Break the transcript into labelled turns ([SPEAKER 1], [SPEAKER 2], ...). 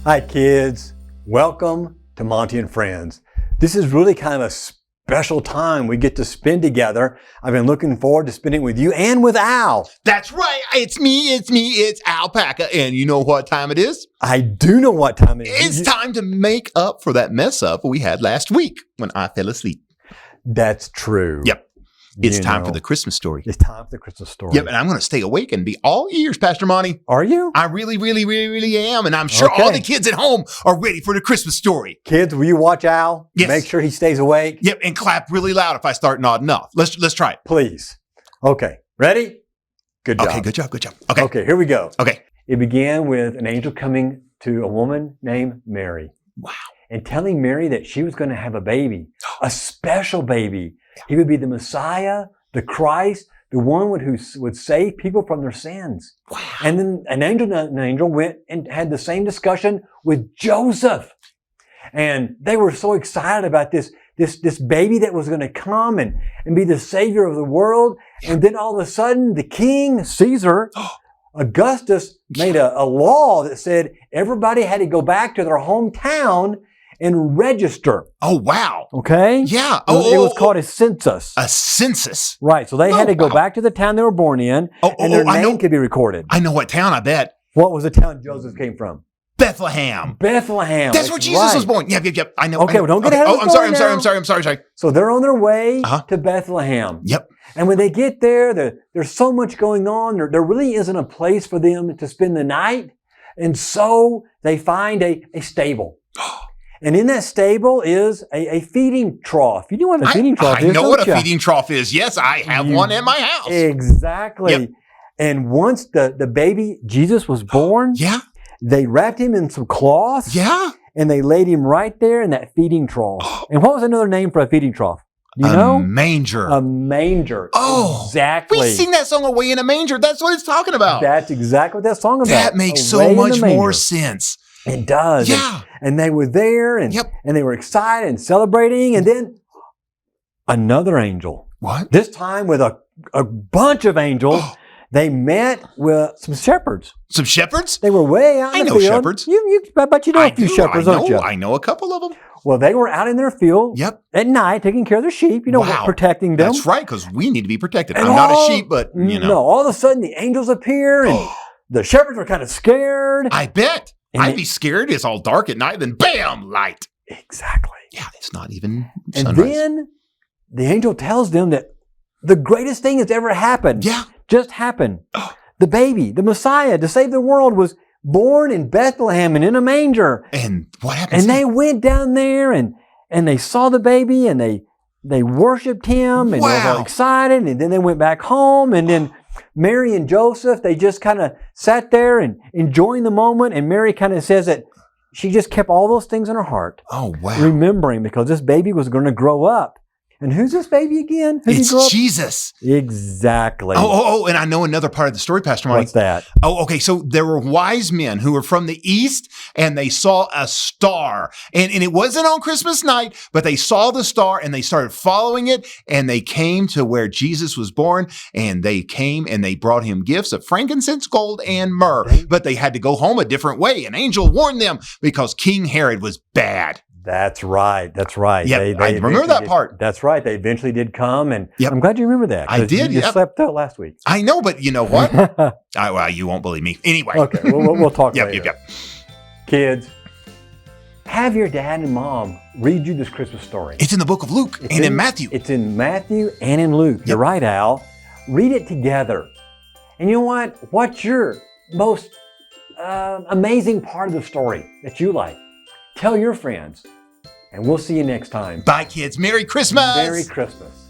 [SPEAKER 1] Hi kids, welcome to Monty and Friends. This is really kind of a special time we get to spend together. I've been looking forward to spending with you and with Al.
[SPEAKER 2] That's right. It's me, it's Alpaca. And you know what time it is?
[SPEAKER 1] I do know what time it is.
[SPEAKER 2] It's time to make up for that mess up we had last week when I fell asleep.
[SPEAKER 1] That's true.
[SPEAKER 2] Yep. It's time for the Christmas story.
[SPEAKER 1] It's time for the Christmas story.
[SPEAKER 2] Yep, and I'm going to stay awake and be all ears, Pastor Monty.
[SPEAKER 1] Are you?
[SPEAKER 2] I really am, and I'm sure all the kids at home are ready for the Christmas story.
[SPEAKER 1] Kids, will you watch Al?
[SPEAKER 2] Yes.
[SPEAKER 1] Make sure he stays awake.
[SPEAKER 2] Yep, and clap really loud if I start nodding off. Let's try it.
[SPEAKER 1] Please. Okay, ready? Good job.
[SPEAKER 2] Okay, good job.
[SPEAKER 1] Okay, here we go.
[SPEAKER 2] Okay.
[SPEAKER 1] It began with an angel coming to a woman named Mary.
[SPEAKER 2] Wow.
[SPEAKER 1] And telling Mary that she was going to have a baby, a special baby. He would be the Messiah, the Christ, the one who would save people from their sins.
[SPEAKER 2] Wow.
[SPEAKER 1] And then an angel went and had the same discussion with Joseph. And they were so excited about this baby that was going to come and be the savior of the world. And then all of a sudden, the king, Caesar, Augustus, made a law that said everybody had to go back to their hometown and register.
[SPEAKER 2] Oh, wow.
[SPEAKER 1] Okay?
[SPEAKER 2] Yeah.
[SPEAKER 1] It was called a census.
[SPEAKER 2] A census?
[SPEAKER 1] Right. So they had to go back to the town they were born in, and their name could be recorded.
[SPEAKER 2] I know what town, I bet.
[SPEAKER 1] What was the town Joseph came from?
[SPEAKER 2] Bethlehem.
[SPEAKER 1] Bethlehem.
[SPEAKER 2] That's where Jesus was born. Yep. I know.
[SPEAKER 1] Okay, well, don't get ahead of us.
[SPEAKER 2] I'm sorry.
[SPEAKER 1] So they're on their way to Bethlehem.
[SPEAKER 2] Yep.
[SPEAKER 1] And when they get there, there's so much going on. There really isn't a place for them to spend the night. And so they find a stable. And in that stable is a feeding trough. You know what a feeding trough is,
[SPEAKER 2] I know what a feeding trough is. Yes, I have one at my house.
[SPEAKER 1] Exactly. Yep. And once the baby Jesus was born, they wrapped him in some cloths.
[SPEAKER 2] Yeah.
[SPEAKER 1] And they laid him right there in that feeding trough. And what was another name for a feeding trough? Do you know?
[SPEAKER 2] A manger.
[SPEAKER 1] A manger.
[SPEAKER 2] Oh,
[SPEAKER 1] exactly.
[SPEAKER 2] We sing that song Away in a Manger. That's what it's talking about.
[SPEAKER 1] That's exactly what that song about.
[SPEAKER 2] That makes so much more sense.
[SPEAKER 1] It does.
[SPEAKER 2] Yeah.
[SPEAKER 1] And they were there and they were excited and celebrating. And then another angel.
[SPEAKER 2] What?
[SPEAKER 1] This time with a bunch of angels. They met with some shepherds.
[SPEAKER 2] Some shepherds?
[SPEAKER 1] They were way out in the field.
[SPEAKER 2] I know shepherds.
[SPEAKER 1] I bet you know a few shepherds, don't you?
[SPEAKER 2] I know a couple of them.
[SPEAKER 1] Well, they were out in their field at night taking care of their sheep, protecting them.
[SPEAKER 2] That's right, because we need to be protected. I'm not a sheep, but,
[SPEAKER 1] No, all of a sudden the angels appear and the shepherds are kind of scared.
[SPEAKER 2] I bet. I'd be scared. It's all dark at night, then bam, light.
[SPEAKER 1] Exactly.
[SPEAKER 2] Yeah, it's not even
[SPEAKER 1] sunrise. And then the angel tells them that the greatest thing that's ever happened just happened. The baby, the Messiah to save the world was born in Bethlehem and in a manger.
[SPEAKER 2] And what happened?
[SPEAKER 1] And they went down there and they saw the baby and they worshiped him and they were all excited. And then they went back home and then Mary and Joseph, they just kind of sat there and enjoying the moment. And Mary kind of says that she just kept all those things in her heart.
[SPEAKER 2] Oh, wow.
[SPEAKER 1] Remembering because this baby was going to grow up. And who's this baby again?
[SPEAKER 2] It's Jesus.
[SPEAKER 1] Exactly.
[SPEAKER 2] And I know another part of the story, Pastor Monty.
[SPEAKER 1] What's that?
[SPEAKER 2] Oh, okay. So there were wise men who were from the east and they saw a star. And it wasn't on Christmas night, but they saw the star and they started following it and they came to where Jesus was born and they came and they brought him gifts of frankincense, gold, and myrrh. But they had to go home a different way. An angel warned them because King Herod was bad.
[SPEAKER 1] That's right.
[SPEAKER 2] Yeah, I remember that part.
[SPEAKER 1] That's right. They eventually did come, and I'm glad you remember that.
[SPEAKER 2] I did.
[SPEAKER 1] You slept out last week.
[SPEAKER 2] I know, but you know what? Well, you won't believe me. Anyway.
[SPEAKER 1] Okay, we'll talk later.
[SPEAKER 2] Yep.
[SPEAKER 1] Kids, have your dad and mom read you this Christmas story.
[SPEAKER 2] It's in the book of Luke and in Matthew.
[SPEAKER 1] It's in Matthew and in Luke. You're right, Al. Read it together. And you know what? What's your most amazing part of the story that you like? Tell your friends. And we'll see you next time.
[SPEAKER 2] Bye, kids. Merry Christmas.
[SPEAKER 1] Merry Christmas.